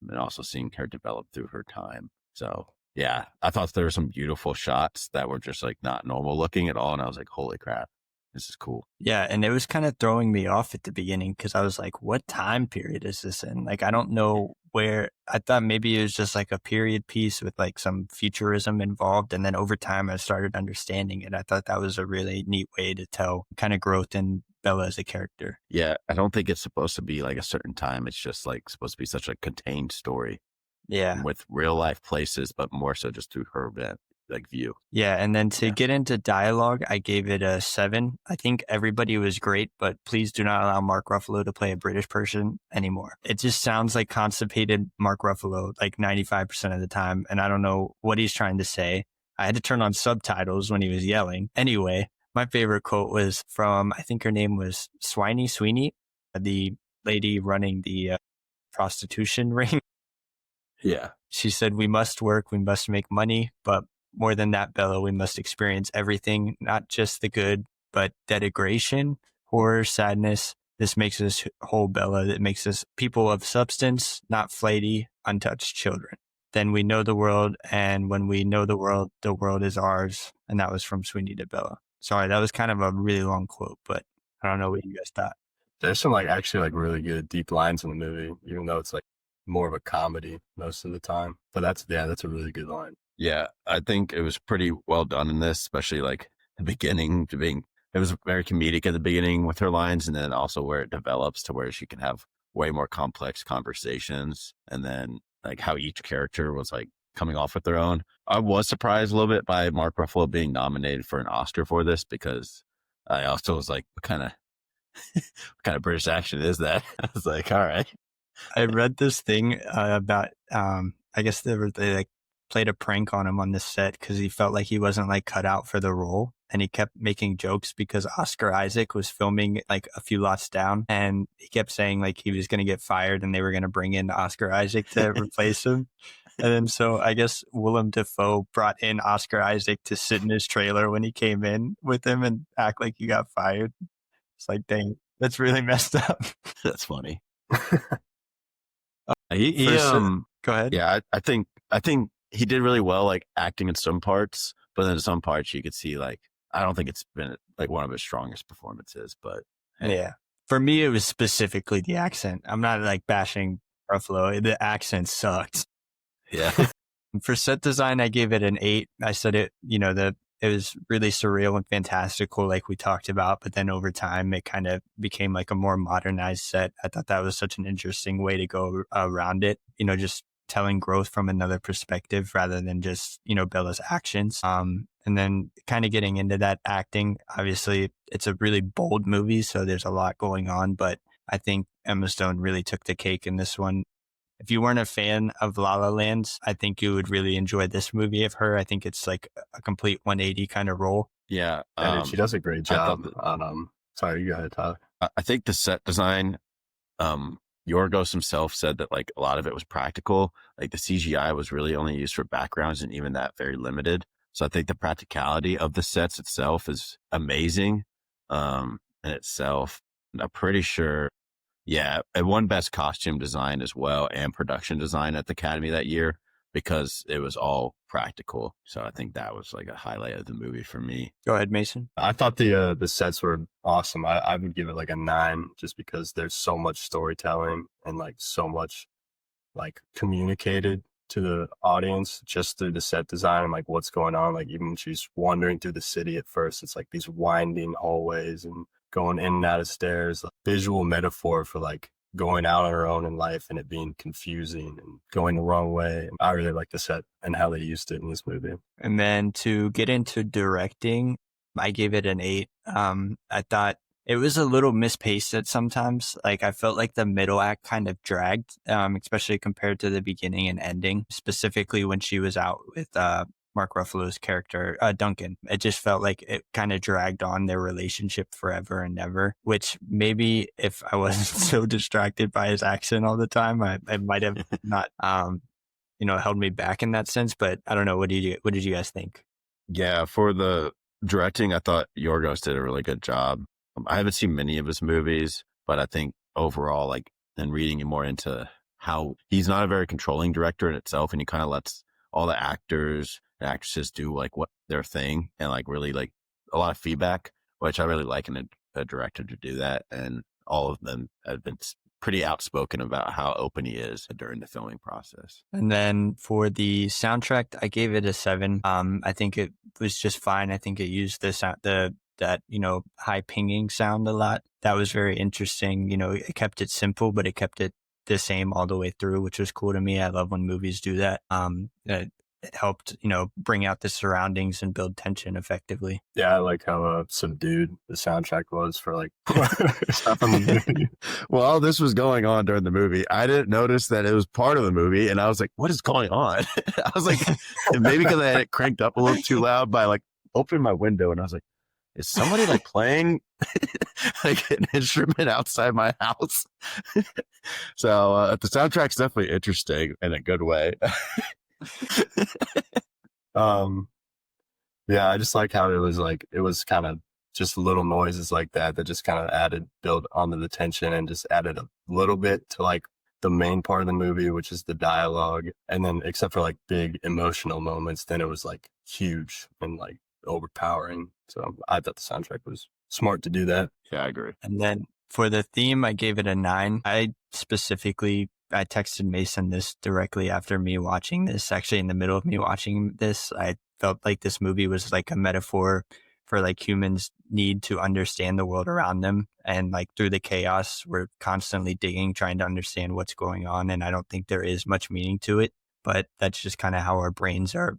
And also seeing her develop through her time. So yeah, I thought there were some beautiful shots that were just like not normal looking at all. And I was like, holy crap, this is cool. Yeah. And it was kind of throwing me off at the beginning because I was like, what time period is this in? Like, I don't know where. I thought maybe it was just like a period piece with like some futurism involved. And then over time, I started understanding it. I thought that was a really neat way to tell kind of growth in Bella as a character. Yeah, I don't think it's supposed to be like a certain time. It's just like supposed to be such a contained story. Yeah. With real life places, but more so just through her view. Yeah. And then to get into dialogue, I gave it a 7. I think everybody was great, but please do not allow Mark Ruffalo to play a British person anymore. It just sounds like constipated Mark Ruffalo, like 95% of the time. And I don't know what he's trying to say. I had to turn on subtitles when he was yelling. Anyway, my favorite quote was from, I think her name was Sweeney, the lady running the prostitution ring. Yeah. She said, we must work, we must make money, but more than that, Bella, we must experience everything, not just the good, but denigration, horror, sadness. This makes us whole, Bella. It makes us people of substance, not flighty, untouched children. Then we know the world, and when we know the world is ours. And that was from Sweeney to Bella. Sorry, that was kind of a really long quote, but I don't know what you guys thought. There's some like actually like really good deep lines in the movie, even though it's like more of a comedy most of the time. But that's a really good line. Yeah, I think it was pretty well done in this, especially like the beginning it was very comedic at the beginning with her lines, and then also where it develops to where she can have way more complex conversations, and then like how each character was like coming off with their own. I was surprised a little bit by Mark Ruffalo being nominated for an Oscar for this, because I also was like, what kind of British accent is that? I was like, all right. I read this thing about, I guess they like played a prank on him on this set because he felt like he wasn't like cut out for the role. And he kept making jokes because Oscar Isaac was filming like a few lots down, and he kept saying like he was going to get fired and they were going to bring in Oscar Isaac to replace him. And then so I guess Willem Dafoe brought in Oscar Isaac to sit in his trailer when he came in with him and act like he got fired. It's like, dang, that's really messed up. That's funny. Go ahead. Yeah, I think he did really well, like acting in some parts, but then in some parts you could see like I don't think it's been like one of his strongest performances, but hey. Yeah. For me, it was specifically the accent. I'm not like bashing Ruffalo. The accent sucked. Yeah. For set design, I gave it an 8. I said it, it was really surreal and fantastical, like we talked about. But then over time, it kind of became like a more modernized set. I thought that was such an interesting way to go around it, just telling growth from another perspective rather than just, Bella's actions. And then kind of getting into that acting, obviously it's a really bold movie, so there's a lot going on, but I think Emma Stone really took the cake in this one. If you weren't a fan of La La Land, I think you would really enjoy this movie of her. I think it's like a complete 180 kind of role. Yeah. And she does a great job on, sorry, you go ahead, Tyler. I think the set design, Yorgos himself said that like a lot of it was practical. Like the CGI was really only used for backgrounds, and even that very limited. So I think the practicality of the sets itself is amazing in itself. I'm pretty sure, yeah, it won Best Costume Design as well and Production Design at the Academy that year because it was all practical. So I think that was like a highlight of the movie for me. Go ahead, Mason. I thought the sets were awesome. I would give it like a 9 just because there's so much storytelling and like so much like communicated to the audience just through the set design and like what's going on. Like even when she's wandering through the city at first, it's like these winding hallways and going in and out of stairs, like visual metaphor for like going out on her own in life and it being confusing and going the wrong way. I really like the set and how they used it in this movie. And then to get into directing, I gave it an 8. I thought it was a little mispaced at sometimes. Like I felt like the middle act kind of dragged, especially compared to the beginning and ending, specifically when she was out with Mark Ruffalo's character, Duncan. It just felt like it kind of dragged on their relationship forever and ever, which maybe if I wasn't so distracted by his accent all the time, I might have not, held me back in that sense. But I don't know. What did you guys think? Yeah, for the directing, I thought Yorgos did a really good job. I haven't seen many of his movies, but I think overall, like, and reading more into how he's not a very controlling director in itself, and he kind of lets all the actors and actresses do like what their thing and like really like a lot of feedback, which I really like in a director to do that. And all of them have been pretty outspoken about how open he is during the filming process. And then for the soundtrack, I gave it a 7. I think it was just fine. I think it used that high pinging sound a lot. That was very interesting. It kept it simple, but it kept it the same all the way through, which was cool to me. I love when movies do that. It helped, bring out the surroundings and build tension effectively. Yeah, I like how subdued the soundtrack was for like stuff in the movie. Well, this was going on during the movie. I didn't notice that it was part of the movie, and I was like, "What is going on?" I was like, maybe because I had it cranked up a little too loud by like opening my window, and I was like, "Is somebody like playing like an instrument outside my house?" So the soundtrack's definitely interesting in a good way. Yeah, I just like how it was kind of just little noises like that just kind of build onto the tension and just added a little bit to like the main part of the movie, which is the dialogue. And then except for like big emotional moments, then it was like huge and like overpowering. So I thought the soundtrack was smart to do that. Yeah, I agree. And then for the theme, I gave it a 9. I texted Mason this directly after me watching this. Actually, in the middle of me watching this, I felt like this movie was like a metaphor for like humans need to understand the world around them. And like through the chaos, we're constantly digging, trying to understand what's going on. And I don't think there is much meaning to it, but that's just kind of how our brains are,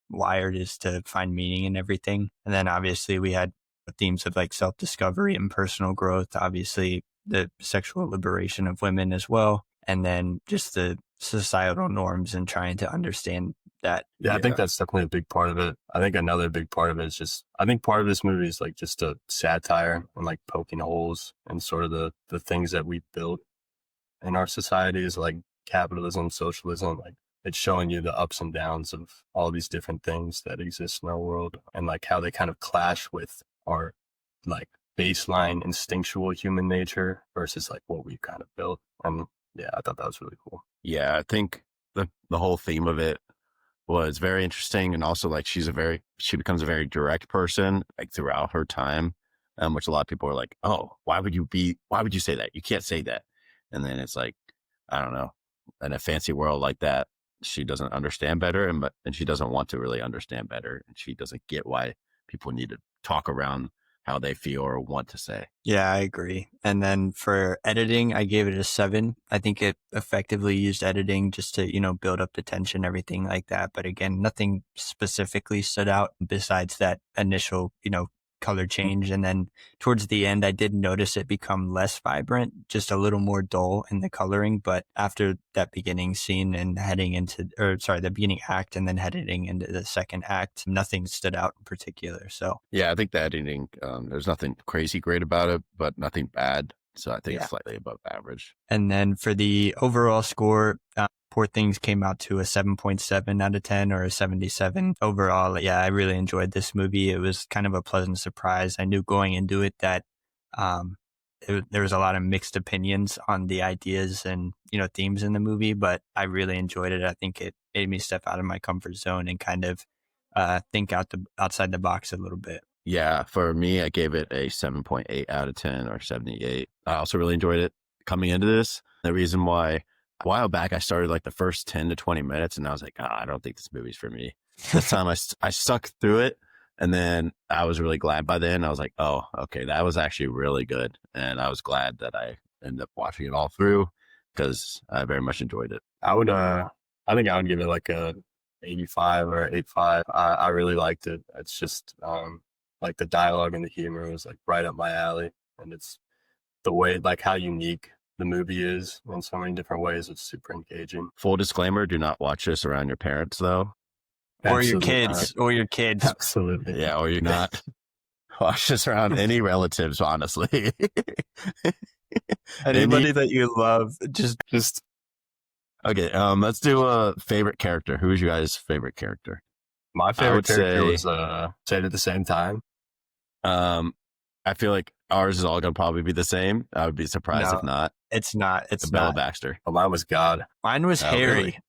wired, is to find meaning in everything. And then obviously we had themes of like self-discovery and personal growth, obviously the sexual liberation of women as well. And then just the societal norms and trying to understand that. Yeah, I think that's definitely a big part of it. I think another big part of it is I think part of this movie is like just a satire and like poking holes and sort of the things that we built in our society is like capitalism, socialism, like it's showing you the ups and downs of all these different things that exist in our world and like how they kind of clash with our like baseline instinctual human nature versus like what we kind of built. And yeah, I thought that was really cool. Yeah, I think the whole theme of it was very interesting. And also like she becomes a very direct person like throughout her time, which a lot of people are like, oh, why would you say that? You can't say that. And then it's like, I don't know, in a fancy world like that, she doesn't understand better and she doesn't want to really understand better. And she doesn't get why people need to talk around how they feel or want to say. Yeah, I agree. And then for editing, I gave it a 7. I think it effectively used editing just to, build up the tension, everything like that. But again, nothing specifically stood out besides that initial, color change. And then towards the end, I did notice it become less vibrant, just a little more dull in the coloring. But after that beginning scene and the beginning act and then heading into the second act, nothing stood out in particular. So yeah, I think the editing, there's nothing crazy great about it, but nothing bad. So I think it's slightly above average. And then for the overall score, Poor Things came out to a 7.7 out of 10 or a 77 overall. Yeah, I really enjoyed this movie. It was kind of a pleasant surprise. I knew going into it that there was a lot of mixed opinions on the ideas and, themes in the movie, but I really enjoyed it. I think it made me step out of my comfort zone and kind of think outside the box a little bit. Yeah, for me, I gave it a 7.8 out of 10 or 78. I also really enjoyed it coming into this. The reason why a while back I started like the first 10 to 20 minutes and I was like, I don't think this movie's for me. This time I stuck through it, and then I was really glad by then. I was like, oh, okay, that was actually really good. And I was glad that I ended up watching it all through because I very much enjoyed it. I think I would give it like a 85 or 85. I really liked it. It's just like the dialogue and the humor was like right up my alley, and it's the way like how unique the movie is in so many different ways. It's super engaging. Full disclaimer: do not watch this around your parents, though, or your kids. Absolutely, yeah, or you're not. Watch this around any relatives, honestly. Anybody that you love, just. Okay, let's do a favorite character. Who's your guys' favorite character? My favorite character was said at the same time. I feel like ours is all going to probably be the same. I would be surprised if not. It's not. It's Bella Baxter. Oh, mine was God. Mine was Harry. Really?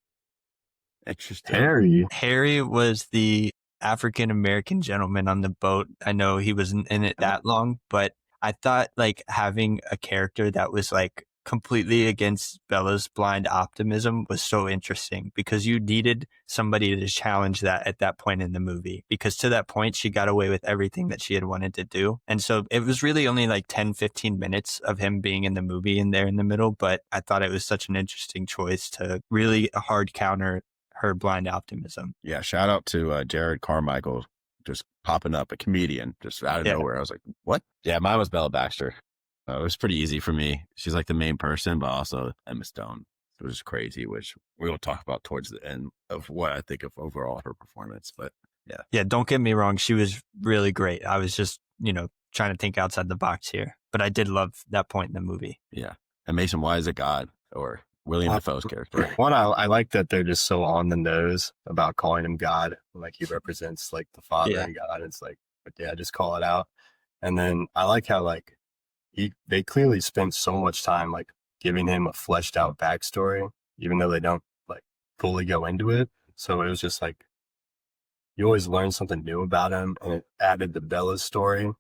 Interesting. Harry was the African American gentleman on the boat. I know he wasn't in it that long, but I thought like having a character that was like completely against Bella's blind optimism was so interesting, because you needed somebody to challenge that at that point in the movie, because to that point she got away with everything that she had wanted to do. And so it was really only like 10-15 minutes of him being in the movie in there in the middle, but I thought it was such an interesting choice to really hard counter her blind optimism. Yeah, shout out to Jared Carmichael just popping up, a comedian just out of nowhere. I was like, what? Yeah, mine was Bella Baxter. It was pretty easy for me. She's like the main person, but also Emma Stone. It was crazy, which we will talk about towards the end of what I think of overall her performance. But yeah. Yeah, don't get me wrong. She was really great. I was just, trying to think outside the box here. But I did love that point in the movie. Yeah. And Mason, why is it God, or William Dafoe's character? One, I like that they're just so on the nose about calling him God. Like he represents like the Father and God. It's like, but yeah, just call it out. And then I like how like they clearly spent so much time like giving him a fleshed out backstory, even though they don't like fully go into it. So it was just like you always learn something new about him, and it added to Bella's story,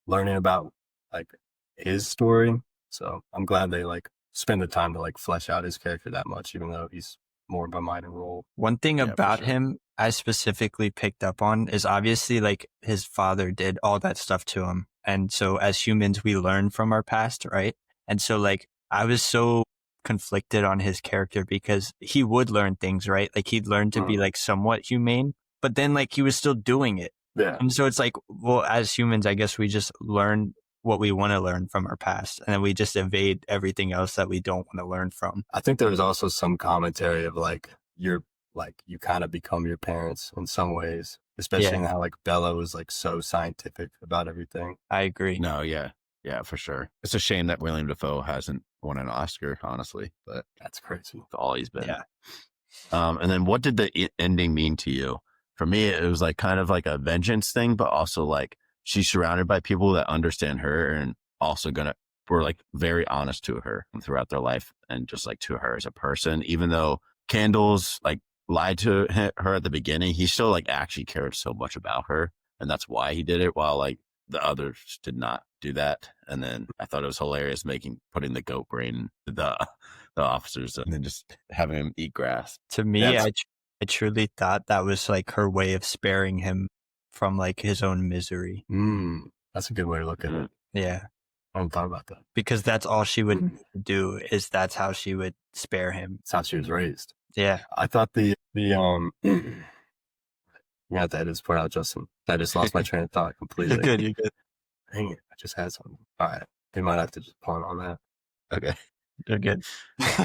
learning about like his story. So I'm glad they like spend the time to like flesh out his character that much, even though he's more of a minor role. One thing about him I specifically picked up on is obviously like his father did all that stuff to him. And so as humans, we learn from our past, right? And so like I was so conflicted on his character, because he would learn things, right? Like he'd learn to be like somewhat humane, but then like he was still doing it. Yeah. And so it's like, well, as humans, I guess we just learn what we want to learn from our past, and then we just evade everything else that we don't want to learn from. I think there was also some commentary of like you kind of become your parents in some ways, especially in how like Bella was like so scientific about everything. I agree. No, yeah, for sure. It's a shame that William Dafoe hasn't won an Oscar, honestly, but that's crazy. All he's been. Yeah. And then what did the ending mean to you? For me, it was like kind of like a vengeance thing, but also like she's surrounded by people that understand her and also were like very honest to her throughout their life, and just like to her as a person, even though candles like lied to her at the beginning, he still like actually cared so much about her, and that's why he did it. While like the others did not do that. And then I thought it was hilarious putting the goat brain in the officers and then just having him eat grass. To me, I truly thought that was like her way of sparing him from like his own misery. That's a good way to look at it. Yeah. I hadn't thought about that. Because that's all she would do, is that's how she would spare him. That's how she was raised. Yeah. I thought you have to edit this part out, Justin. I just lost my train of thought completely. You're good. Dang it, I just had something. All right. We might have to just punt on that. Okay. You're good.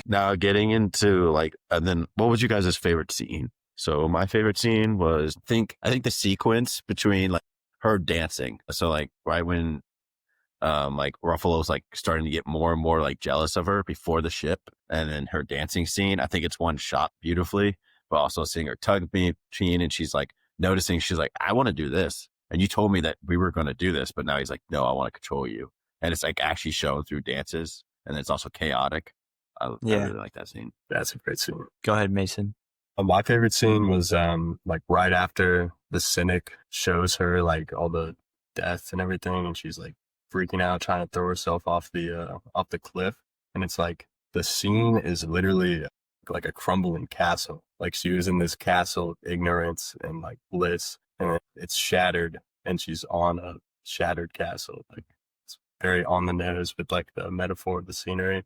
Now getting into like, and then what was you guys' favorite scene? So my favorite scene was, I think the sequence between like her dancing. So like right when like Ruffalo's like starting to get more and more like jealous of her before the ship, and then her dancing scene, I think it's one shot beautifully, but also seeing her tug machine, and she's like noticing, she's like, I want to do this. And you told me that we were going to do this, but now he's like, no, I want to control you. And it's like actually shown through dances, and it's also chaotic. I really like that scene. That's a great scene. Go ahead, Mason. My favorite scene was like right after the cynic shows her like all the death and everything, and she's like freaking out, trying to throw herself off the cliff. And it's like the scene is literally like a crumbling castle. Like she was in this castle, ignorance and like bliss, and it's shattered, and she's on a shattered castle. Like it's very on the nose with like the metaphor of the scenery.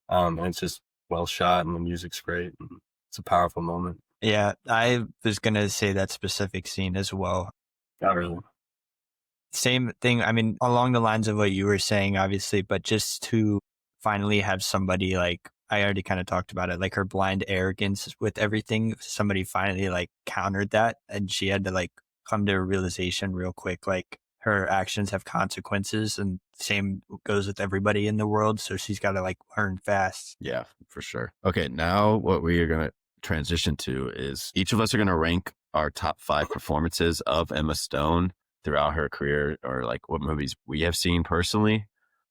And it's just well shot, and the music's great. And it's a powerful moment. Yeah, I was going to say that specific scene as well. Not really. Same thing. I mean, along the lines of what you were saying, obviously, but just to finally have somebody like, I already kind of talked about it, like her blind arrogance with everything. Somebody finally like countered that, and she had to like come to a realization real quick, like her actions have consequences, and same goes with everybody in the world. So she's got to like learn fast. Yeah, for sure. Okay. Now what we are going to transition to is each of us are going to rank our top 5 performances of Emma Stone throughout her career, or like what movies we have seen personally.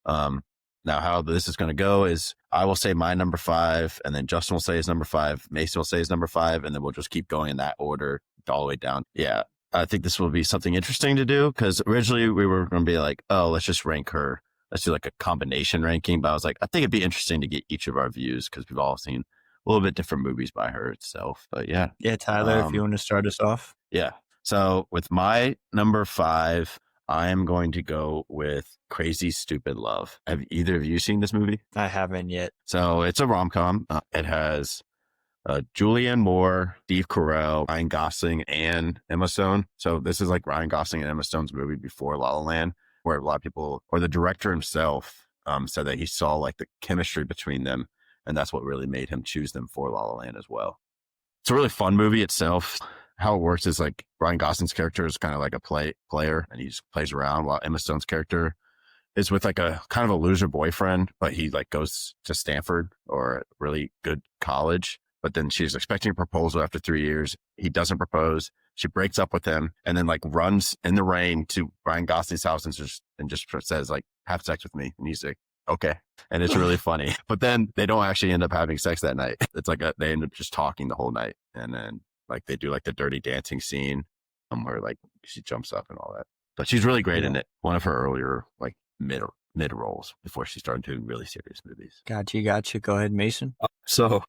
Now how this is going to go is I will say my number 5, and then Justin will say his number 5, Mason will say his number 5, and then we'll just keep going in that order all the way down. Yeah. I think this will be something interesting to do, because originally we were going to be like, oh, let's just rank her. Let's do like a combination ranking. But I was like, I think it'd be interesting to get each of our views, because we've all seen a little bit different movies by her itself. But yeah. Yeah, Tyler, if you want to start us off. Yeah. So with my number 5, I am going to go with Crazy Stupid Love. Have either of you seen this movie? I haven't yet. So it's a rom-com. It has Julianne Moore, Steve Carell, Ryan Gosling, and Emma Stone. So this is like Ryan Gosling and Emma Stone's movie before La La Land, where a lot of people, or the director himself, said that he saw like the chemistry between them, and that's what really made him choose them for La La Land as well. It's a really fun movie itself. How it works is like Ryan Gosling's character is kind of like a player, and he just plays around, while Emma Stone's character is with like a kind of a loser boyfriend, but he like goes to Stanford, or a really good college. But then she's expecting a proposal after 3 years. He doesn't propose. She breaks up with him, and then like runs in the rain to Ryan Gosling's house and just says like, have sex with me. And he's like, okay. And it's really funny. But then they don't actually end up having sex that night. It's like they end up just talking the whole night. And then like they do like the dirty dancing scene where like she jumps up and all that. But she's really great in it. One of her earlier like mid roles before she started doing really serious movies. Gotcha. Go ahead, Mason. So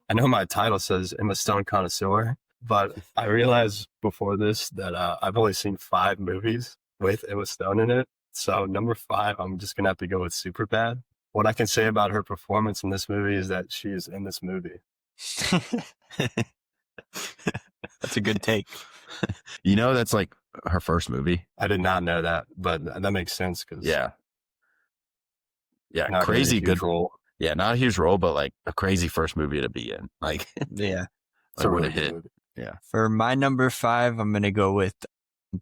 I know my title says Emma Stone Connoisseur, but I realized before this that I've only seen 5 movies with Emma Stone in it. So number 5, I'm just going to have to go with Superbad. What I can say about her performance in this movie is that she is in this movie. That's a good take. You know, that's like her first movie. I did not know that, but that makes sense. Cause yeah, crazy good role. Yeah, not a huge role, but like a crazy first movie to be in. Like, yeah, it's a really hit. Movie. Yeah. For my number 5, I'm going to go with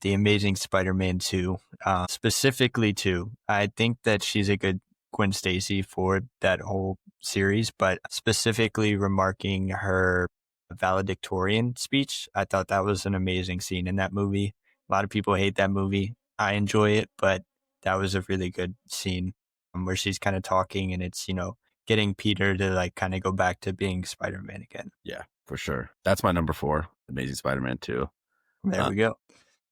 The Amazing Spider-Man 2, specifically 2. I think that she's a good Gwen Stacy for that whole series, but specifically remarking her valedictorian speech. I thought that was an amazing scene in that movie. A lot of people hate that movie. I enjoy it, but that was a really good scene where she's kind of talking, and it's, getting Peter to like kind of go back to being Spider-Man again. Yeah, for sure. That's my number 4, Amazing Spider-Man 2. There we go.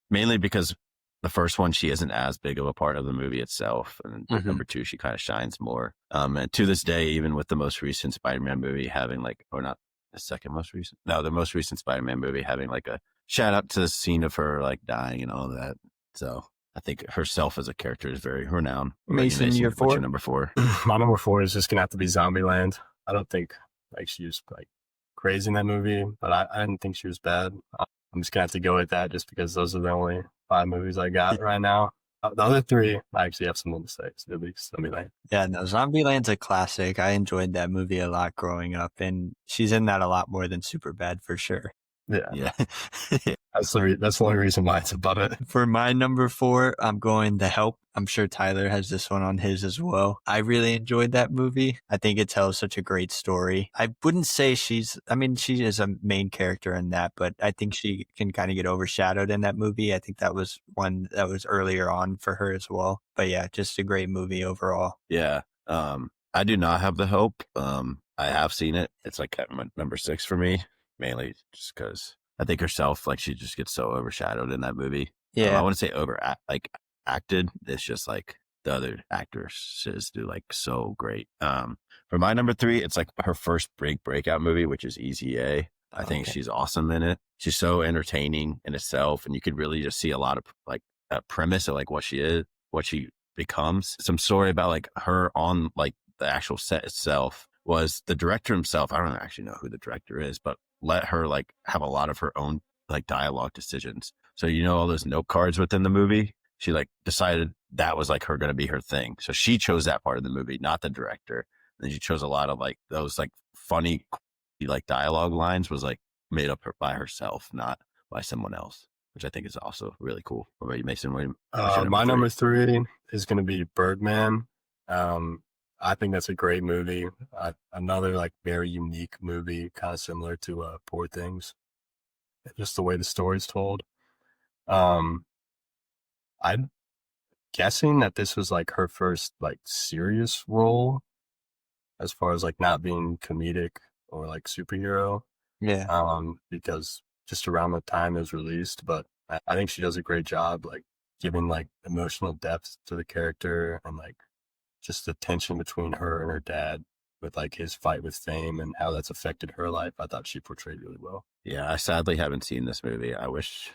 Mainly because the first one, she isn't as big of a part of the movie itself. And number 2, she kind of shines more. And to this day, even with the most recent Spider-Man movie having like, or not the second most recent, no, the most recent Spider-Man movie having like a shout out to the scene of her like dying and all that. So I think herself as a character is very renowned. Mason, what's your 4? your number 4? My number 4 is just gonna have to be Zombieland. I don't think like she was like crazy in that movie, but I didn't think she was bad. I'm just gonna have to go with that just because those are the only 5 movies I got right now. The other 3, I actually have some more mistakes, at least. Zombieland. Yeah, no, Zombieland's a classic. I enjoyed that movie a lot growing up, and she's in that a lot more than Superbad for sure. Yeah. That's the only reason why it's above it. For my number 4, I'm going The Help. I'm sure Tyler has this one on his as well. I really enjoyed that movie. I think it tells such a great story. I wouldn't say she is a main character in that, but I think she can kind of get overshadowed in that movie. I think that was one that was earlier on for her as well. But yeah, just a great movie overall. Yeah. I do not have The Hope. I have seen it. It's like number 6 for me, mainly just because I think herself, like she just gets so overshadowed in that movie. Yeah. I wouldn't say acted. It's just like the other actresses do like so great. For my number 3, it's like her first breakout movie, which is Easy A. I think she's awesome in it. She's so entertaining in itself, and you could really just see a lot of like a premise of like what she is, what she becomes. Some story about like her on like the actual set itself was the director himself. I don't actually know who the director is, but let her like have a lot of her own like dialogue decisions. So, all those note cards within the movie, she like decided that was like going to be her thing. So she chose that part of the movie, not the director. And she chose a lot of like those like funny, like dialogue lines was like made up by herself, not by someone else, which I think is also really cool. What about you, Mason? My number 3 is going to be Birdman. I think that's a great movie. Another like very unique movie, kind of similar to Poor Things. Just the way the story's told. I'm guessing that this was like her first like serious role, as far as like not being comedic or like superhero. Yeah. Because just around the time it was released, but I think she does a great job like giving like emotional depth to the character and like just the tension between her and her dad with like his fight with fame and how that's affected her life. I thought she portrayed really well. Yeah, I sadly haven't seen this movie. I wish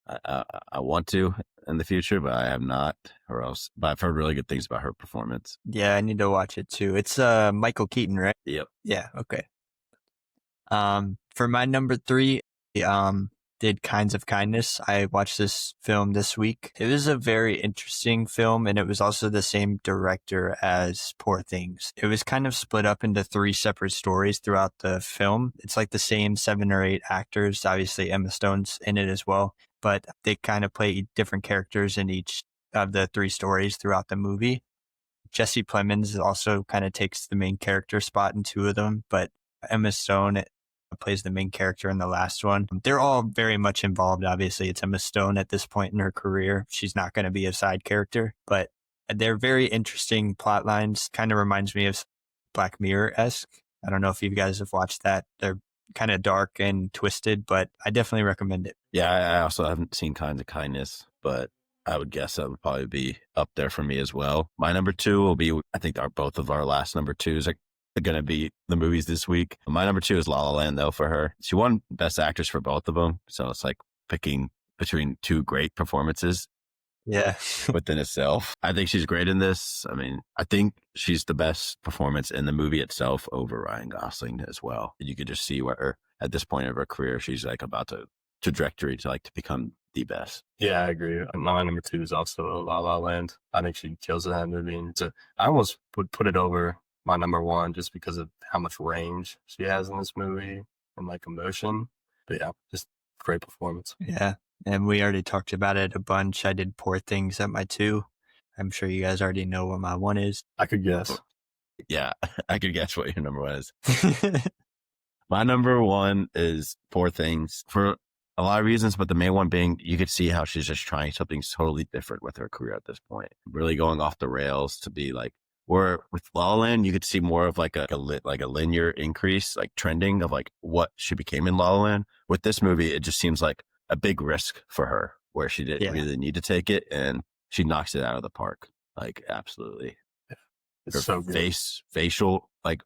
I want to in the future, but I have not, but I've heard really good things about her performance. Yeah, I need to watch it too. It's Michael Keaton, right? Yep. Yeah, okay. For my number 3, did Kinds of Kindness. I watched this film this week. It was a very interesting film, and it was also the same director as Poor Things. It was kind of split up into 3 separate stories throughout the film. It's like the same 7 or 8 actors. Obviously, Emma Stone's in it as well, but they kind of play different characters in each of the 3 stories throughout the movie. Jesse Plemons also kind of takes the main character spot in 2 of them, but Emma Stone plays the main character in the last one. They're all very much involved. Obviously, it's Emma Stone at this point in her career. She's not going to be a side character, but they're very interesting plot lines. Kind of reminds me of Black Mirror-esque. I don't know if you guys have watched that. They're kind of dark and twisted, but I definitely recommend it. Yeah, I also haven't seen Kinds of Kindness, but I would guess that would probably be up there for me as well. My number 2 will be, I think both of our last number 2s are going to be the movies this week. My number 2 is La La Land, though, for her. She won Best Actress for both of them. So it's like picking between 2 great performances. Yeah. Within itself. I think she's great in this. I mean, I think she's the best performance in the movie itself over Ryan Gosling as well. You could just see where at this point of her career, she's like about to trajectory to become the best. Yeah, I agree. My number 2 is also La La Land. I think she kills in that movie. And I almost would put it over my number 1 just because of how much range she has in this movie and like emotion. But yeah, just great performance. Yeah. And we already talked about it a bunch. I did Poor Things at my 2. I'm sure you guys already know what my 1 is. I could guess. Yeah, I could guess what your number 1 is. My number 1 is Poor Things for a lot of reasons, but the main one being you could see how she's just trying something totally different with her career at this point. Really going off the rails to be like Where with La La Land, you could see more of like a linear increase, like trending of like what she became in La La Land. With this movie, it just seems like a big risk for her where she didn't really need to take it, and she knocks it out of the park. Like absolutely. It's Her so good. facial, like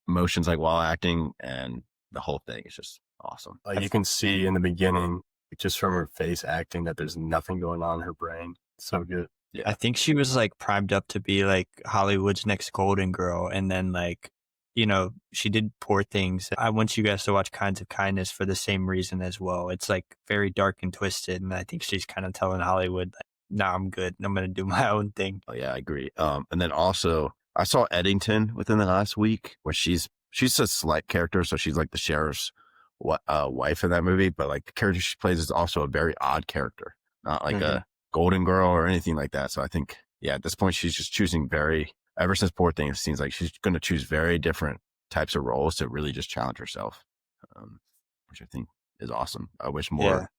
motions, like while acting, and the whole thing is just awesome. Like you can see in the beginning, just from her face acting, that there's nothing going on in her brain. It's so good. Yeah. I think she was like primed up to be like Hollywood's next golden girl. And then like, you know, she did Poor Things. I want you guys to watch Kinds of Kindness for the same reason as well. It's like very dark and twisted. And I think she's kind of telling Hollywood, like, nah, I'm good. I'm going to do my own thing. Oh yeah, I agree. And then also I saw Eddington within the last week where she's a slight character. So she's like the sheriff's wife in that movie, but like the character she plays is also a very odd character, not like a golden girl or anything like that. So I think, yeah, at this point, she's just choosing ever since Poor Things, it seems like she's going to choose very different types of roles to really just challenge herself, which I think is awesome. I wish more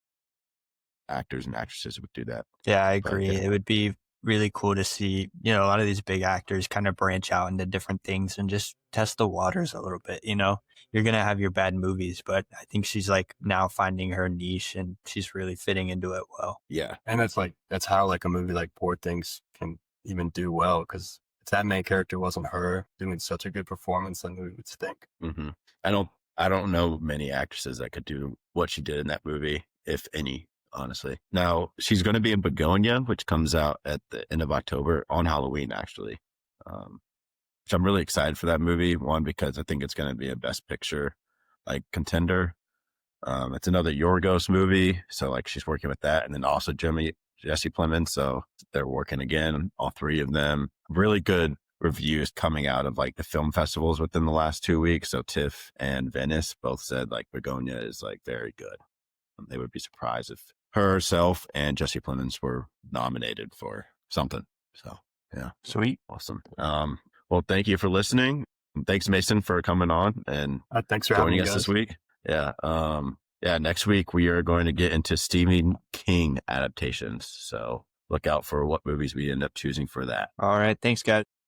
actors and actresses would do that. Yeah, I agree. It would be really cool to see, you know, a lot of these big actors kind of branch out into different things and just test the waters a little bit. You know, you're going to have your bad movies, but I think she's like now finding her niche and she's really fitting into it well. Yeah. And that's how like a movie like Poor Things can even do well, because if that main character wasn't her doing such a good performance, then we would think. Mm-hmm. I don't know many actresses that could do what she did in that movie, if any. Honestly. Now, she's going to be in Begonia, which comes out at the end of October on Halloween, actually. Which I'm really excited for that movie. One, because I think it's going to be a Best Picture like contender. It's another Yorgos movie. So like she's working with that. And then also Jesse Plemons. So they're working again, all three of them. Really good reviews coming out of like the film festivals within the last 2 weeks. So TIFF and Venice both said like Begonia is like very good. They would be surprised if herself and Jesse Plemons were nominated for something. So yeah, sweet, awesome. Well, thank you for listening. Thanks, Mason, for coming on and thanks for joining having us guys. this week. Yeah, next week we are going to get into Stephen King adaptations. So look out for what movies we end up choosing for that. All right, thanks, guys.